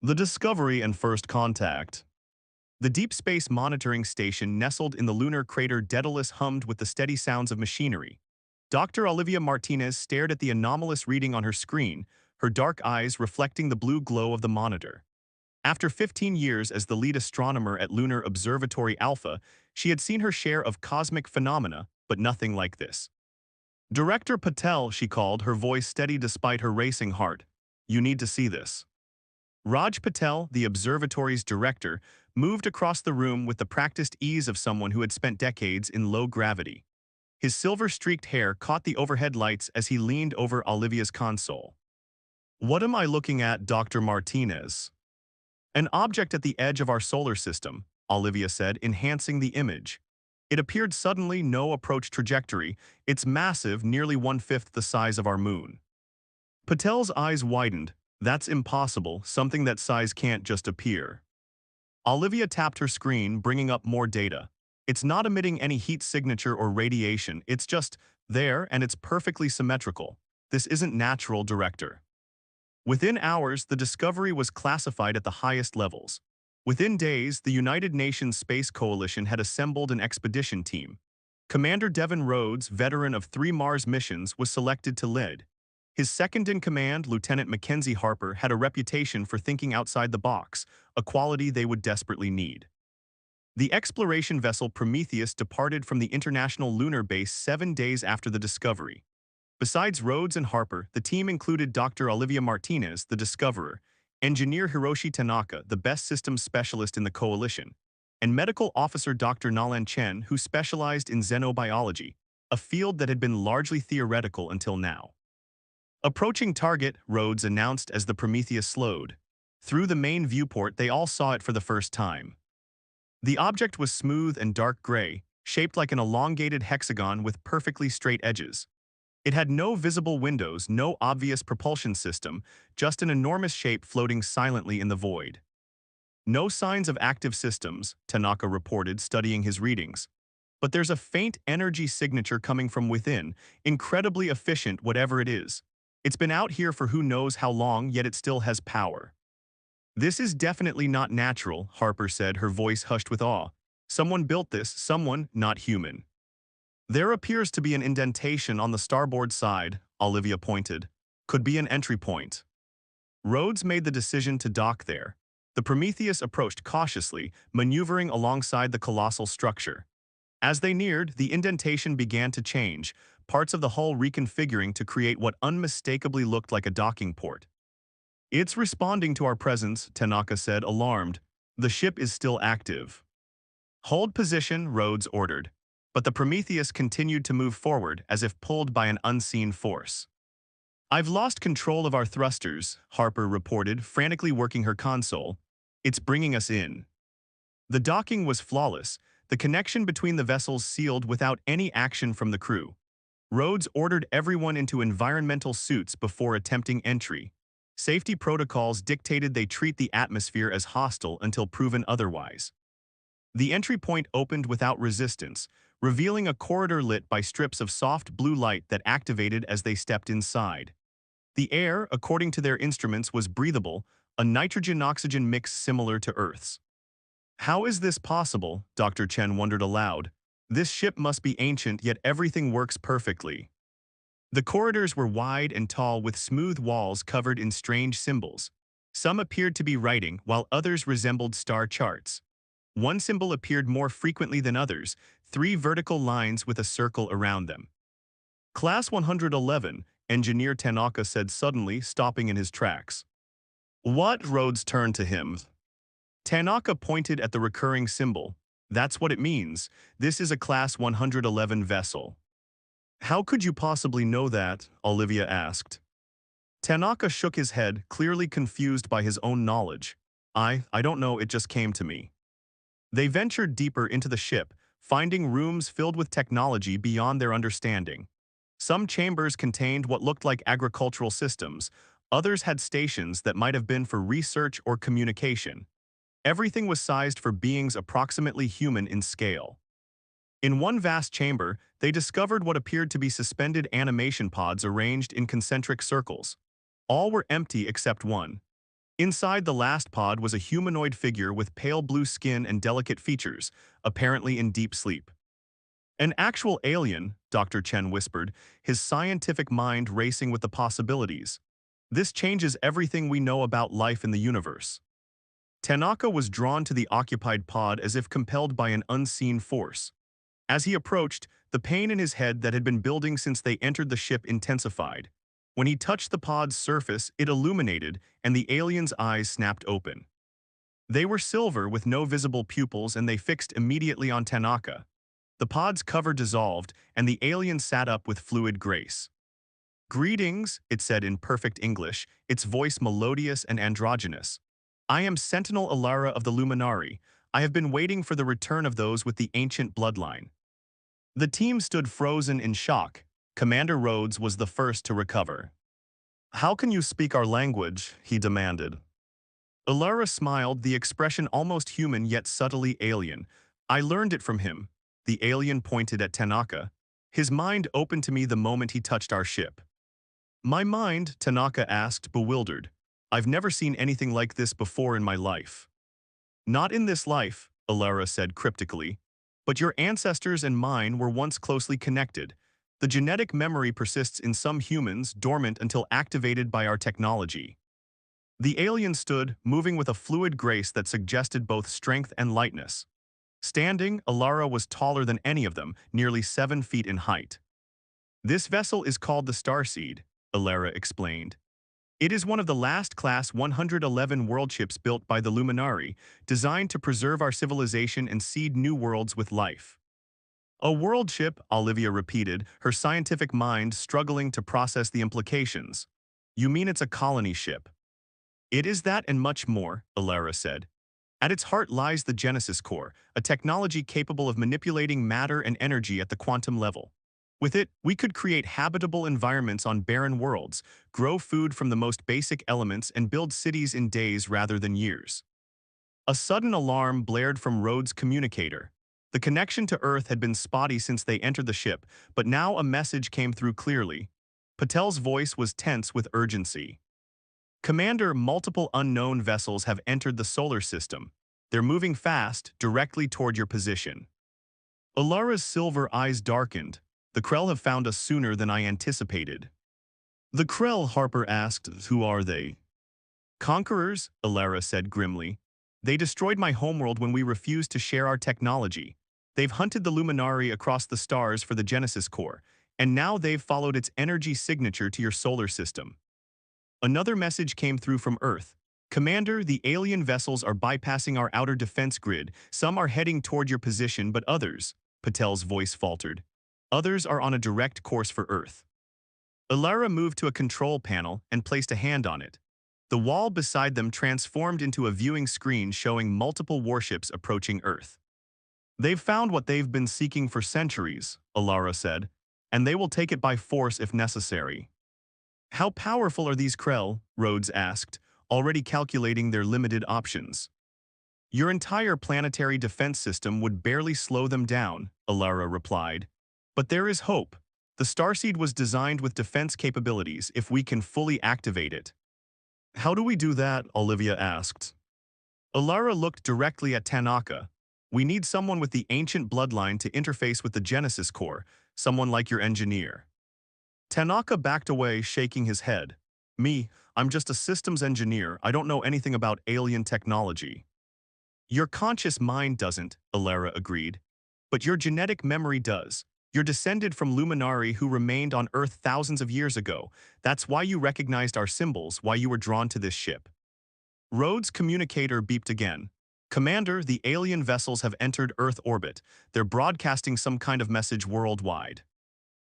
The Discovery and First Contact. The Deep Space Monitoring Station nestled in the lunar crater Daedalus hummed with the steady sounds of machinery. Dr. Olivia Martinez stared at the anomalous reading on her screen, her dark eyes reflecting the blue glow of the monitor. After 15 years as the lead astronomer at Lunar Observatory Alpha, she had seen her share of cosmic phenomena, but nothing like this. Director Patel, she called, her voice steady despite her racing heart. You need to see this. Raj Patel, the observatory's director, moved across the room with the practiced ease of someone who had spent decades in low gravity. His silver-streaked hair caught the overhead lights as he leaned over Olivia's console. What am I looking at, Dr. Martinez? An object at the edge of our solar system, Olivia said, enhancing the image. It appeared suddenly no approach trajectory. It's massive, nearly one-fifth the size of our moon. Patel's eyes widened. That's impossible, something that size can't just appear. Olivia tapped her screen, bringing up more data. It's not emitting any heat signature or radiation, it's just there and it's perfectly symmetrical. This isn't natural, director. Within hours, the discovery was classified at the highest levels. Within days, the United Nations Space Coalition had assembled an expedition team. Commander Devon Rhodes, veteran of 3 Mars missions, was selected to lead. His second-in-command, Lieutenant Mackenzie Harper, had a reputation for thinking outside the box, a quality they would desperately need. The exploration vessel Prometheus departed from the International Lunar Base 7 days after the discovery. Besides Rhodes and Harper, the team included Dr. Olivia Martinez, the discoverer, engineer Hiroshi Tanaka, the best systems specialist in the coalition, and medical officer Dr. Nalan Chen, who specialized in xenobiology, a field that had been largely theoretical until now. Approaching target, Rhodes announced as the Prometheus slowed. Through the main viewport, they all saw it for the first time. The object was smooth and dark gray, shaped like an elongated hexagon with perfectly straight edges. It had no visible windows, no obvious propulsion system, just an enormous shape floating silently in the void. No signs of active systems, Tanaka reported, studying his readings. But there's a faint energy signature coming from within, incredibly efficient whatever it is. It's been out here for who knows how long, yet it still has power. This is definitely not natural, Harper said, her voice hushed with awe. Someone built this, someone not human. There appears to be an indentation on the starboard side, Olivia pointed. Could be an entry point. Rhodes made the decision to dock there. The Prometheus approached cautiously, maneuvering alongside the colossal structure. As they neared, the indentation began to change, parts of the hull reconfiguring to create what unmistakably looked like a docking port. It's responding to our presence, Tanaka said, alarmed. The ship is still active. Hold position, Rhodes ordered. But the Prometheus continued to move forward as if pulled by an unseen force. I've lost control of our thrusters, Harper reported, frantically working her console. It's bringing us in. The docking was flawless, the connection between the vessels sealed without any action from the crew. Rhodes ordered everyone into environmental suits before attempting entry. Safety protocols dictated they treat the atmosphere as hostile until proven otherwise. The entry point opened without resistance, revealing a corridor lit by strips of soft blue light that activated as they stepped inside. The air, according to their instruments, was breathable, a nitrogen-oxygen mix similar to Earth's. How is this possible? Dr. Chen wondered aloud. This ship must be ancient, yet everything works perfectly. The corridors were wide and tall with smooth walls covered in strange symbols. Some appeared to be writing, while others resembled star charts. One symbol appeared more frequently than others, 3 vertical lines with a circle around them. Class 111, Engineer Tanaka said suddenly, stopping in his tracks. What? Rhodes turned to him. Tanaka pointed at the recurring symbol. That's what it means. This is a Class 111 vessel. How could you possibly know that? Olivia asked. Tanaka shook his head, clearly confused by his own knowledge. I don't know, it just came to me. They ventured deeper into the ship, finding rooms filled with technology beyond their understanding. Some chambers contained what looked like agricultural systems, others had stations that might have been for research or communication. Everything was sized for beings approximately human in scale. In one vast chamber, they discovered what appeared to be suspended animation pods arranged in concentric circles. All were empty except one. Inside the last pod was a humanoid figure with pale blue skin and delicate features, apparently in deep sleep. An actual alien, Dr. Chen whispered, his scientific mind racing with the possibilities. This changes everything we know about life in the universe. Tanaka was drawn to the occupied pod as if compelled by an unseen force. As he approached, the pain in his head that had been building since they entered the ship intensified. When he touched the pod's surface, it illuminated, and the alien's eyes snapped open. They were silver with no visible pupils, and they fixed immediately on Tanaka. The pod's cover dissolved, and the alien sat up with fluid grace. "Greetings," it said in perfect English, its voice melodious and androgynous. "I am Sentinel Alara of the Luminari. I have been waiting for the return of those with the ancient bloodline." The team stood frozen in shock. Commander Rhodes was the first to recover. "How can you speak our language?" he demanded. Alara smiled, the expression almost human yet subtly alien. "I learned it from him." The alien pointed at Tanaka. "His mind opened to me the moment he touched our ship." "My mind?" Tanaka asked, bewildered. "I've never seen anything like this before in my life." "Not in this life," Alara said cryptically. "But your ancestors and mine were once closely connected. The genetic memory persists in some humans, dormant until activated by our technology." The alien stood, moving with a fluid grace that suggested both strength and lightness. Standing, Alara was taller than any of them, nearly 7 feet in height. "This vessel is called the Starseed," Alara explained. "It is one of the last Class 111 world ships built by the Luminari, designed to preserve our civilization and seed new worlds with life." "A world ship," Olivia repeated, her scientific mind struggling to process the implications. "You mean it's a colony ship?" "It is that and much more," Alara said. "At its heart lies the Genesis Core, a technology capable of manipulating matter and energy at the quantum level. With it, we could create habitable environments on barren worlds, grow food from the most basic elements, and build cities in days rather than years." A sudden alarm blared from Rhodes' communicator. The connection to Earth had been spotty since they entered the ship, but now a message came through clearly. Patel's voice was tense with urgency. "Commander, multiple unknown vessels have entered the solar system. They're moving fast, directly toward your position." Alara's silver eyes darkened. "The Krell have found us sooner than I anticipated." "The Krell," Harper asked, "who are they?" "Conquerors," Alara said grimly. "They destroyed my homeworld when we refused to share our technology. They've hunted the Luminari across the stars for the Genesis Core, and now they've followed its energy signature to your solar system." Another message came through from Earth. "Commander, the alien vessels are bypassing our outer defense grid. Some are heading toward your position, but others," Patel's voice faltered. "Others are on a direct course for Earth." Alara moved to a control panel and placed a hand on it. The wall beside them transformed into a viewing screen showing multiple warships approaching Earth. "They've found what they've been seeking for centuries," Alara said, "and they will take it by force if necessary." "How powerful are these Krell?" Rhodes asked, already calculating their limited options. "Your entire planetary defense system would barely slow them down," Alara replied. "But there is hope. The Starseed was designed with defense capabilities if we can fully activate it." "How do we do that?" Olivia asked. Alara looked directly at Tanaka. "We need someone with the ancient bloodline to interface with the Genesis Core, someone like your engineer." Tanaka backed away, shaking his head. "Me, I'm just a systems engineer. I don't know anything about alien technology." "Your conscious mind doesn't," Alara agreed. "But your genetic memory does. You're descended from Luminari who remained on Earth thousands of years ago. That's why you recognized our symbols, why you were drawn to this ship." Rhodes' communicator beeped again. "Commander, the alien vessels have entered Earth orbit. They're broadcasting some kind of message worldwide."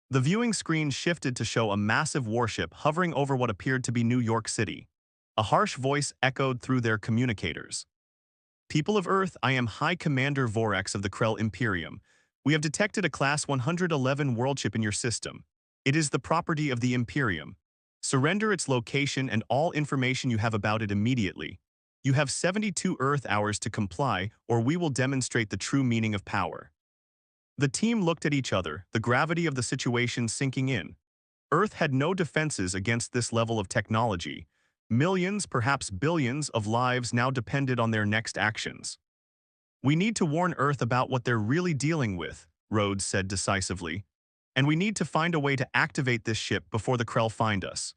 The viewing screen shifted to show a massive warship hovering over what appeared to be New York City. A harsh voice echoed through their communicators. "People of Earth, I am High Commander Vorax of the Krell Imperium. We have detected a Class 111 worldship in your system. It is the property of the Imperium. Surrender its location and all information you have about it immediately. You have 72 Earth hours to comply, or we will demonstrate the true meaning of power." The team looked at each other, the gravity of the situation sinking in. Earth had no defenses against this level of technology. Millions, perhaps billions, of lives now depended on their next actions. We need to warn Earth about what they're really dealing with, Rhodes said decisively. And we need to find a way to activate this ship before the Krell find us.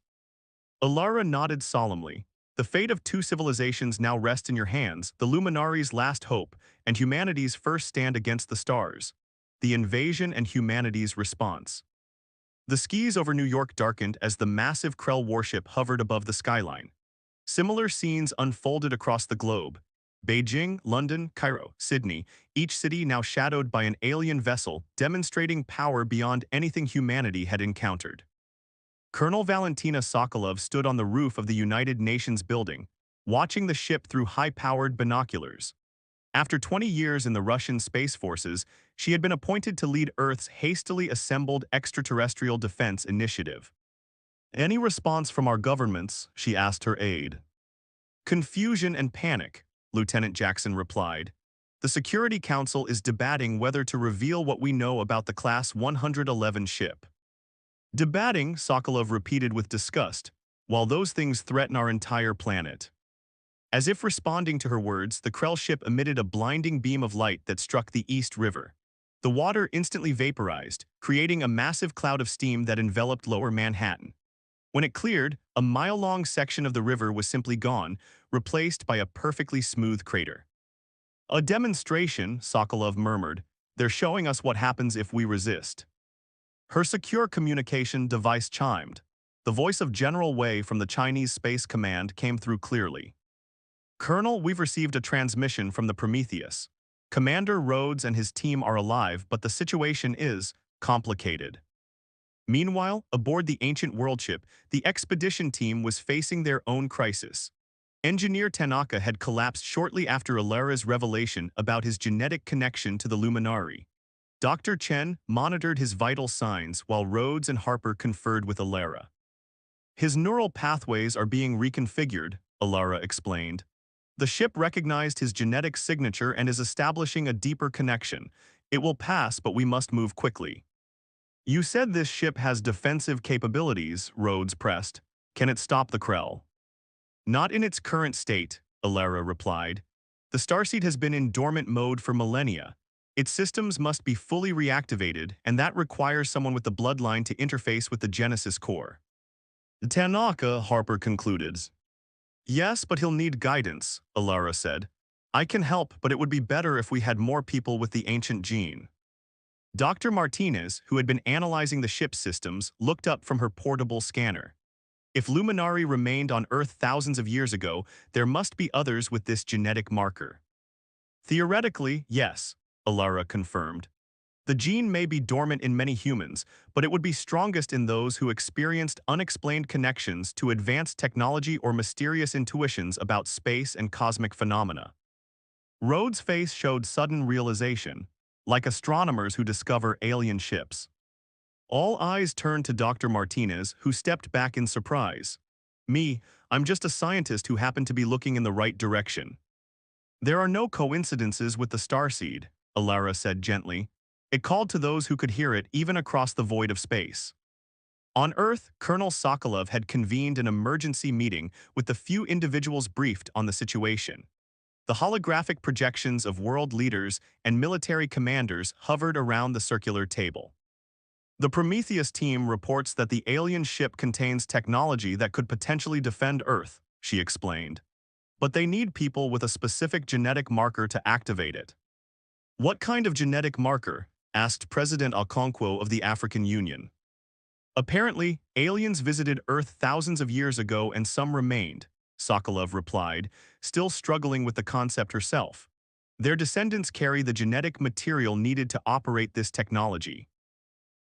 Alara nodded solemnly. The fate of two civilizations now rests in your hands, the Luminaries' last hope, and humanity's first stand against the stars. The invasion and humanity's response. The skies over New York darkened as the massive Krell warship hovered above the skyline. Similar scenes unfolded across the globe. Beijing, London, Cairo, Sydney, each city now shadowed by an alien vessel demonstrating power beyond anything humanity had encountered. Colonel Valentina Sokolov stood on the roof of the United Nations building, watching the ship through high-powered binoculars. After 20 years in the Russian Space Forces, she had been appointed to lead Earth's hastily assembled extraterrestrial defense initiative. "Any response from our governments?" she asked her aide. "Confusion and panic," Lieutenant Jackson replied. "The Security Council is debating whether to reveal what we know about the Class 111 ship." "Debating," Sokolov repeated with disgust, "while those things threaten our entire planet." As if responding to her words, the Krell ship emitted a blinding beam of light that struck the East River. The water instantly vaporized, creating a massive cloud of steam that enveloped lower Manhattan. When it cleared, a mile-long section of the river was simply gone, replaced by a perfectly smooth crater. "A demonstration," Sokolov murmured. "They're showing us what happens if we resist." Her secure communication device chimed. The voice of General Wei from the Chinese Space Command came through clearly. "Colonel, we've received a transmission from the Prometheus. Commander Rhodes and his team are alive, but the situation is complicated." Meanwhile, aboard the ancient world ship, the expedition team was facing their own crisis. Engineer Tanaka had collapsed shortly after Alara's revelation about his genetic connection to the Luminari. Dr. Chen monitored his vital signs while Rhodes and Harper conferred with Alara. "His neural pathways are being reconfigured," Alara explained. "The ship recognized his genetic signature and is establishing a deeper connection. It will pass, but we must move quickly." "You said this ship has defensive capabilities," Rhodes pressed. "Can it stop the Krell?" "Not in its current state," Alara replied. "The Starseed has been in dormant mode for millennia. Its systems must be fully reactivated, and that requires someone with the bloodline to interface with the Genesis core." "Tanaka," Harper concluded. "Yes, but he'll need guidance," Alara said. "I can help, but it would be better if we had more people with the ancient gene." Dr. Martinez, who had been analyzing the ship's systems, looked up from her portable scanner. If Luminari remained on Earth thousands of years ago, there must be others with this genetic marker. "Theoretically, yes," Alara confirmed. "The gene may be dormant in many humans, but it would be strongest in those who experienced unexplained connections to advanced technology or mysterious intuitions about space and cosmic phenomena." Rhodes' face showed sudden realization, like astronomers who discover alien ships. All eyes turned to Dr. Martinez, who stepped back in surprise. "Me, I'm just a scientist who happened to be looking in the right direction." "There are no coincidences with the starseed," Alara said gently. It called to those who could hear it even across the void of space. On Earth, Colonel Sokolov had convened an emergency meeting with the few individuals briefed on the situation. The holographic projections of world leaders and military commanders hovered around the circular table. "The Prometheus team reports that the alien ship contains technology that could potentially defend Earth," she explained. "But they need people with a specific genetic marker to activate it." "What kind of genetic marker?" asked President Okonkwo of the African Union. "Apparently, aliens visited Earth thousands of years ago and some remained," Sokolov replied, still struggling with the concept herself. "Their descendants carry the genetic material needed to operate this technology."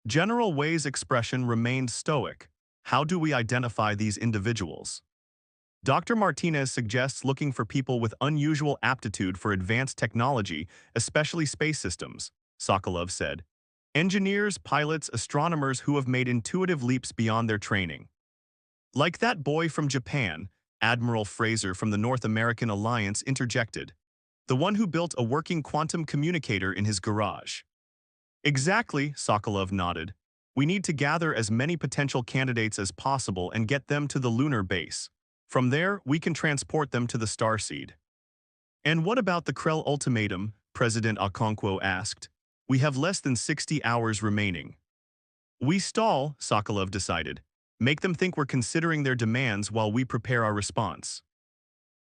General Wei's expression remained stoic. "How do we identify these individuals?" Dr. Martinez suggests looking for people with unusual aptitude for advanced technology, especially space systems, Sokolov said. "Engineers, pilots, astronomers who have made intuitive leaps beyond their training." "Like that boy from Japan," Admiral Fraser from the North American Alliance interjected. "The one who built a working quantum communicator in his garage." "Exactly," Sokolov nodded. "We need to gather as many potential candidates as possible and get them to the lunar base. From there, we can transport them to the starseed. And what about the Krell ultimatum? President Okonkwo asked. We have less than 60 hours remaining. We stall, Sokolov decided. Make them think we're considering their demands while we prepare our response.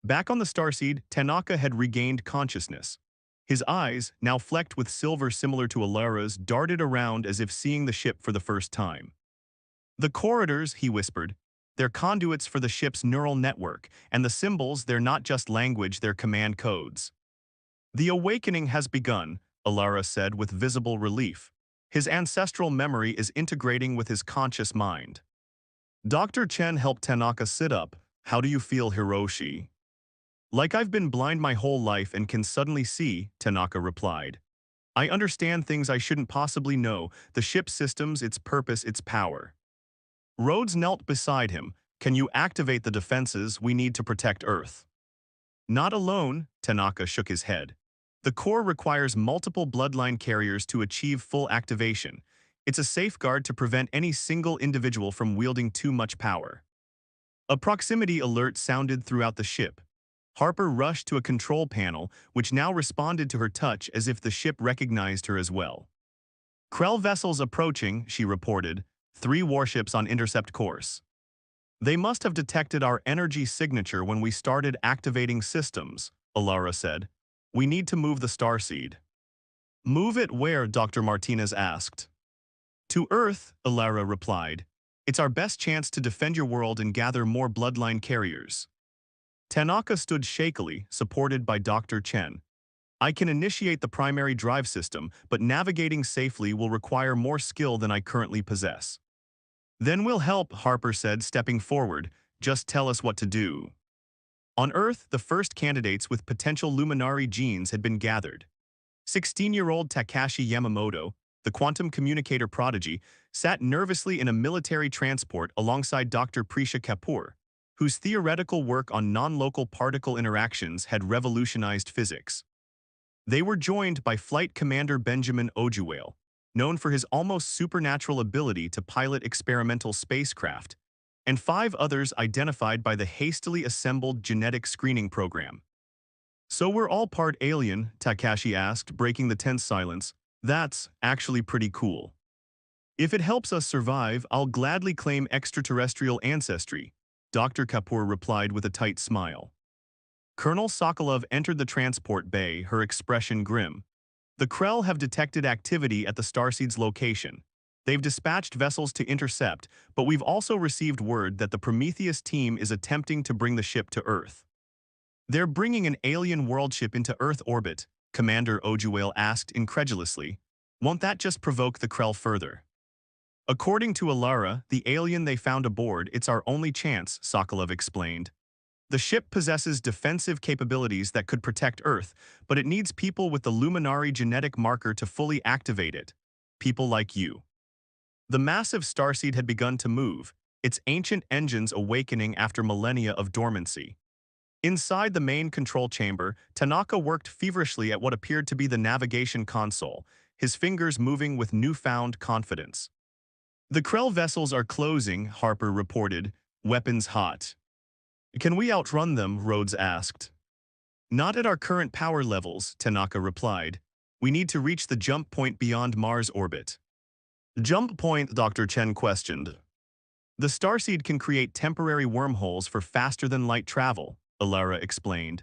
Back on the starseed, Tanaka had regained consciousness. His eyes, now flecked with silver similar to Alara's, darted around as if seeing the ship for the first time. The corridors, he whispered. They're conduits for the ship's neural network, and the symbols, they're not just language, they're command codes. The awakening has begun, Alara said with visible relief. His ancestral memory is integrating with his conscious mind. Dr. Chen helped Tanaka sit up. How do you feel, Hiroshi? Like I've been blind my whole life and can suddenly see, Tanaka replied. I understand things I shouldn't possibly know, the ship's systems, its purpose, its power. Rhodes knelt beside him. Can you activate the defenses we need to protect Earth? Not alone, Tanaka shook his head. The core requires multiple bloodline carriers to achieve full activation. It's a safeguard to prevent any single individual from wielding too much power. A proximity alert sounded throughout the ship. Harper rushed to a control panel, which now responded to her touch as if the ship recognized her as well. Krell vessels approaching, she reported. 3 warships on intercept course. They must have detected our energy signature when we started activating systems, Alara said. We need to move the starseed. Move it where? Dr. Martinez asked. To Earth, Alara replied. It's our best chance to defend your world and gather more bloodline carriers. Tanaka stood shakily, supported by Dr. Chen. I can initiate the primary drive system, but navigating safely will require more skill than I currently possess. Then we'll help, Harper said, stepping forward. Just tell us what to do. On Earth, the first candidates with potential luminary genes had been gathered. 16-year-old Takashi Yamamoto, the quantum communicator prodigy, sat nervously in a military transport alongside Dr. Prisha Kapoor, whose theoretical work on non-local particle interactions had revolutionized physics. They were joined by Flight Commander Benjamin Ojuwale, known for his almost supernatural ability to pilot experimental spacecraft, and 5 others identified by the hastily assembled genetic screening program. So we're all part alien, Takashi asked, breaking the tense silence. That's actually pretty cool. If it helps us survive, I'll gladly claim extraterrestrial ancestry, Dr. Kapoor replied with a tight smile. Colonel Sokolov entered the transport bay, her expression grim. The Krell have detected activity at the starseed's location. They've dispatched vessels to intercept, but we've also received word that the Prometheus team is attempting to bring the ship to Earth. They're bringing an alien world ship into Earth orbit, Commander Ojuwale asked incredulously. Won't that just provoke the Krell further? According to Alara, the alien they found aboard, it's our only chance, Sokolov explained. The ship possesses defensive capabilities that could protect Earth, but it needs people with the Luminary genetic marker to fully activate it. People like you. The massive starseed had begun to move, its ancient engines awakening after millennia of dormancy. Inside the main control chamber, Tanaka worked feverishly at what appeared to be the navigation console, his fingers moving with newfound confidence. The Krell vessels are closing, Harper reported, weapons hot. Can we outrun them? Rhodes asked. Not at our current power levels, Tanaka replied. We need to reach the jump point beyond Mars orbit. Jump point? Dr. Chen questioned. The starseed can create temporary wormholes for faster-than-light travel, Alara explained.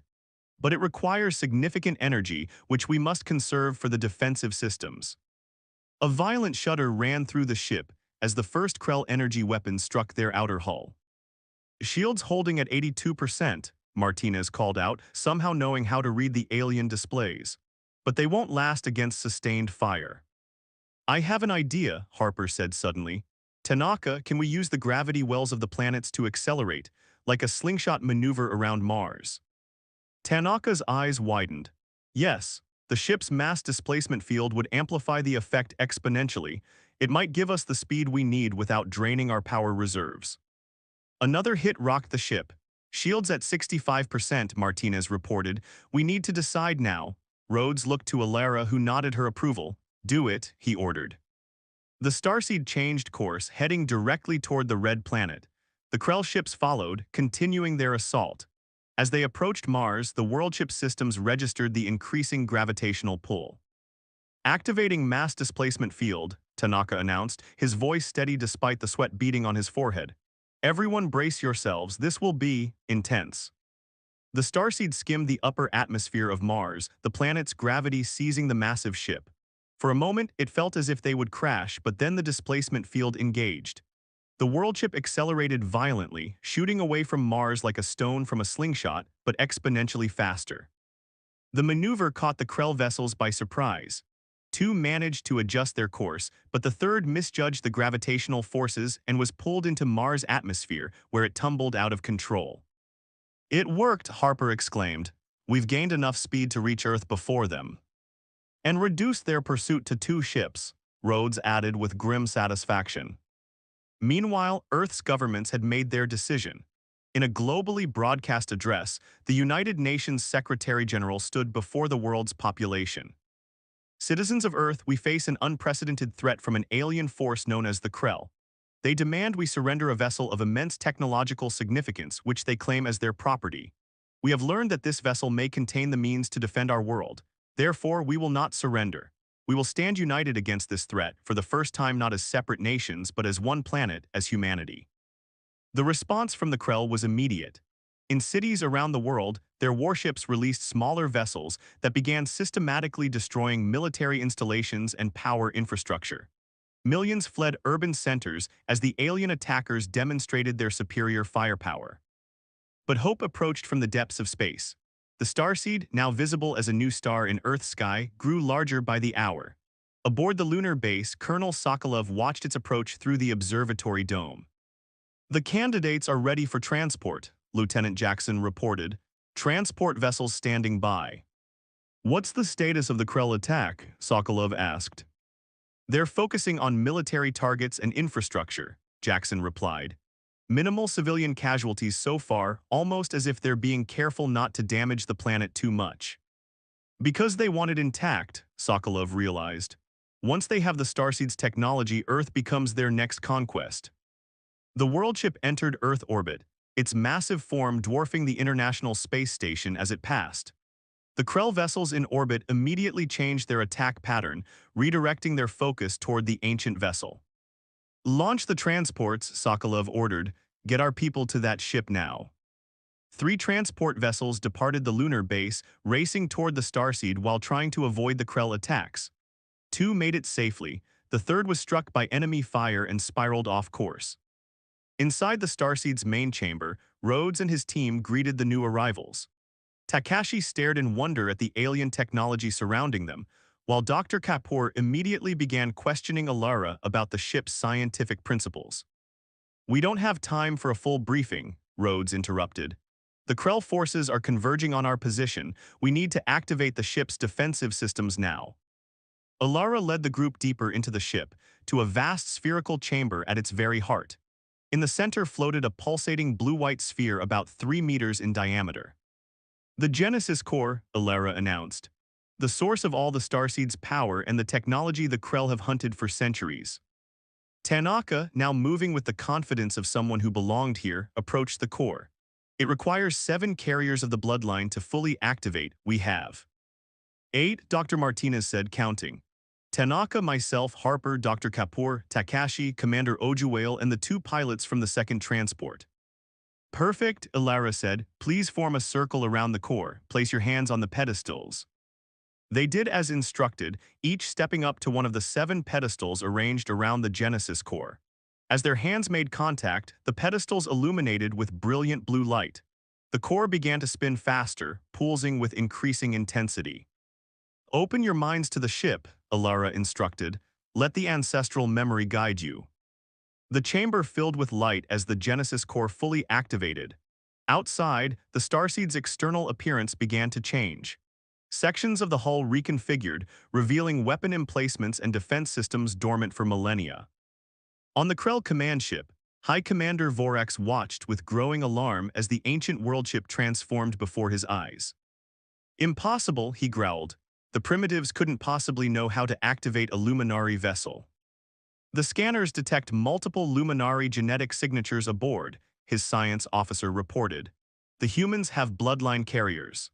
But it requires significant energy, which we must conserve for the defensive systems. A violent shudder ran through the ship as the first Krell energy weapon struck their outer hull. Shields holding at 82%, Martinez called out, somehow knowing how to read the alien displays. But they won't last against sustained fire. I have an idea, Harper said suddenly. Tanaka, can we use the gravity wells of the planets to accelerate, like a slingshot maneuver around Mars? Tanaka's eyes widened. Yes, the ship's mass displacement field would amplify the effect exponentially. It might give us the speed we need without draining our power reserves. Another hit rocked the ship. Shields at 65%, Martinez reported. We need to decide now. Rhodes looked to Alara, who nodded her approval. Do it, he ordered. The starseed changed course, heading directly toward the red planet. The Krell ships followed, continuing their assault. As they approached Mars, the world-ship systems registered the increasing gravitational pull. Activating mass displacement field, Tanaka announced, his voice steady despite the sweat beading on his forehead. Everyone brace yourselves, this will be intense. The starseed skimmed the upper atmosphere of Mars, the planet's gravity seizing the massive ship. For a moment, it felt as if they would crash, but then the displacement field engaged. The world ship accelerated violently, shooting away from Mars like a stone from a slingshot, but exponentially faster. The maneuver caught the Krell vessels by surprise. Two managed to adjust their course, but the third misjudged the gravitational forces and was pulled into Mars' atmosphere, where it tumbled out of control. It worked, Harper exclaimed. We've gained enough speed to reach Earth before them. And reduced their pursuit to 2 ships, Rhodes added with grim satisfaction. Meanwhile, Earth's governments had made their decision. In a globally broadcast address, the United Nations Secretary-General stood before the world's population. Citizens of Earth, we face an unprecedented threat from an alien force known as the Krell. They demand we surrender a vessel of immense technological significance which they claim as their property. We have learned that this vessel may contain the means to defend our world. Therefore, we will not surrender. We will stand united against this threat, for the first time not as separate nations but as one planet, as humanity. The response from the Krell was immediate. In cities around the world, their warships released smaller vessels that began systematically destroying military installations and power infrastructure. Millions fled urban centers as the alien attackers demonstrated their superior firepower. But hope approached from the depths of space. The starseed, now visible as a new star in Earth's sky, grew larger by the hour. Aboard the lunar base, Colonel Sokolov watched its approach through the observatory dome. The candidates are ready for transport, Lieutenant Jackson reported. Transport vessels standing by. What's the status of the Krell attack? Sokolov asked. They're focusing on military targets and infrastructure, Jackson replied. Minimal civilian casualties so far, almost as if they're being careful not to damage the planet too much. Because they want it intact, Sokolov realized. Once they have the starseed's technology, Earth becomes their next conquest. The world ship entered Earth orbit, its massive form dwarfing the International Space Station as it passed. The Krell vessels in orbit immediately changed their attack pattern, redirecting their focus toward the ancient vessel. Launch the transports, Sokolov ordered. Get our people to that ship now. 3 transport vessels departed the lunar base, racing toward the starseed while trying to avoid the Krell attacks. 2 made it safely. The third was struck by enemy fire and spiraled off course. Inside the starseed's main chamber, Rhodes and his team greeted the new arrivals. Takashi stared in wonder at the alien technology surrounding them, while Dr. Kapoor immediately began questioning Alara about the ship's scientific principles. We don't have time for a full briefing, Rhodes interrupted. The Krell forces are converging on our position. We need to activate the ship's defensive systems now. Alara led the group deeper into the ship, to a vast spherical chamber at its very heart. In the center floated a pulsating blue-white sphere about 3 meters in diameter. The Genesis Core, Alara announced. The source of all the starseed's power and the technology the Krell have hunted for centuries. Tanaka, now moving with the confidence of someone who belonged here, approached the core. It requires 7 carriers of the bloodline to fully activate. We have 8, Dr. Martinez said, counting. Tanaka, myself, Harper, Dr. Kapoor, Takashi, Commander Ojuwale, and the 2 pilots from the second transport. Perfect, Alara said. Please form a circle around the core. Place your hands on the pedestals. They did as instructed, each stepping up to one of the 7 pedestals arranged around the Genesis core. As their hands made contact, the pedestals illuminated with brilliant blue light. The core began to spin faster, pulsing with increasing intensity. Open your minds to the ship, Alara instructed. Let the ancestral memory guide you. The chamber filled with light as the Genesis core fully activated. Outside, the starseed's external appearance began to change. Sections of the hull reconfigured, revealing weapon emplacements and defense systems dormant for millennia. On the Krell command ship, High Commander Vorax watched with growing alarm as the ancient world ship transformed before his eyes. Impossible, he growled. The primitives couldn't possibly know how to activate a Luminari vessel. The scanners detect multiple Luminari genetic signatures aboard, his science officer reported. The humans have bloodline carriers.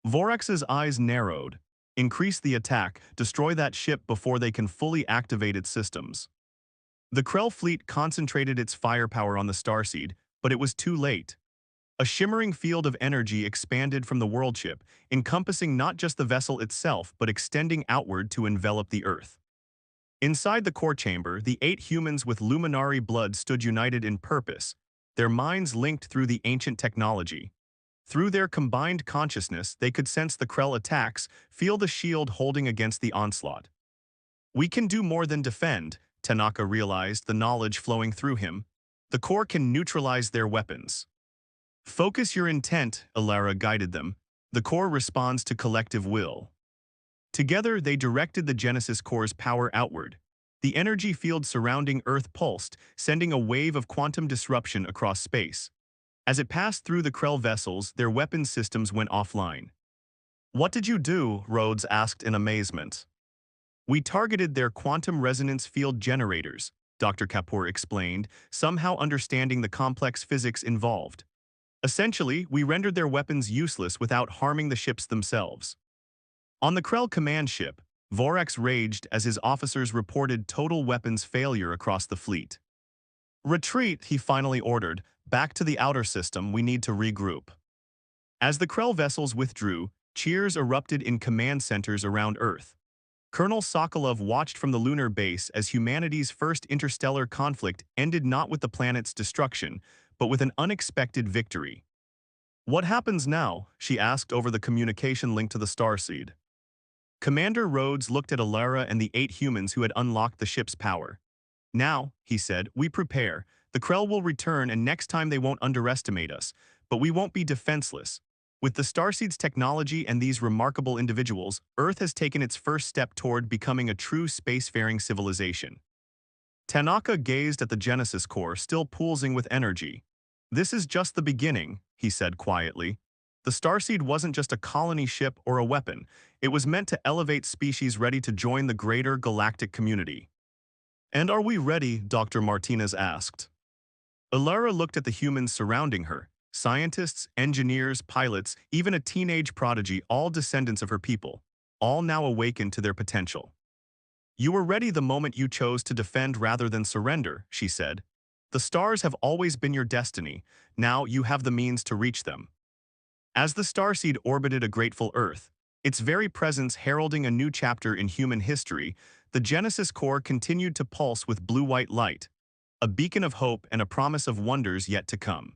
Vorax's eyes narrowed. Increase the attack, destroy that ship before they can fully activate its systems. The Krell fleet concentrated its firepower on the starseed, but it was too late. A shimmering field of energy expanded from the worldship, encompassing not just the vessel itself but extending outward to envelop the Earth. Inside the core chamber, the 8 humans with luminary blood stood united in purpose, their minds linked through the ancient technology. Through their combined consciousness, they could sense the Krell attacks, feel the shield holding against the onslaught. We can do more than defend, Tanaka realized, the knowledge flowing through him. The core can neutralize their weapons. Focus your intent, Alara guided them. The core responds to collective will. Together, they directed the Genesis core's power outward. The energy field surrounding Earth pulsed, sending a wave of quantum disruption across space. As it passed through the Krell vessels, their weapons systems went offline. What did you do? Rhodes asked in amazement. We targeted their quantum resonance field generators, Dr. Kapoor explained, somehow understanding the complex physics involved. Essentially, we rendered their weapons useless without harming the ships themselves. On the Krell command ship, Vorax raged as his officers reported total weapons failure across the fleet. Retreat, he finally ordered. Back to the outer system, we need to regroup. As the Krell vessels withdrew, cheers erupted in command centers around Earth. Colonel Sokolov watched from the lunar base as humanity's first interstellar conflict ended not with the planet's destruction, but with an unexpected victory. What happens now? She asked over the communication link to the starseed. Commander Rhodes looked at Alara and the 8 humans who had unlocked the ship's power. Now, he said, we prepare. The Krell will return and next time they won't underestimate us, but we won't be defenseless. With the starseed's technology and these remarkable individuals, Earth has taken its first step toward becoming a true spacefaring civilization. Tanaka gazed at the Genesis core, still pulsing with energy. This is just the beginning, he said quietly. The starseed wasn't just a colony ship or a weapon. It was meant to elevate species ready to join the greater galactic community. And are we ready? Dr. Martinez asked. Alara looked at the humans surrounding her. Scientists, engineers, pilots, even a teenage prodigy, all descendants of her people, all now awakened to their potential. You were ready the moment you chose to defend rather than surrender, she said. The stars have always been your destiny. Now you have the means to reach them. As the starseed orbited a grateful Earth, its very presence heralding a new chapter in human history, the Genesis core continued to pulse with blue-white light, a beacon of hope and a promise of wonders yet to come.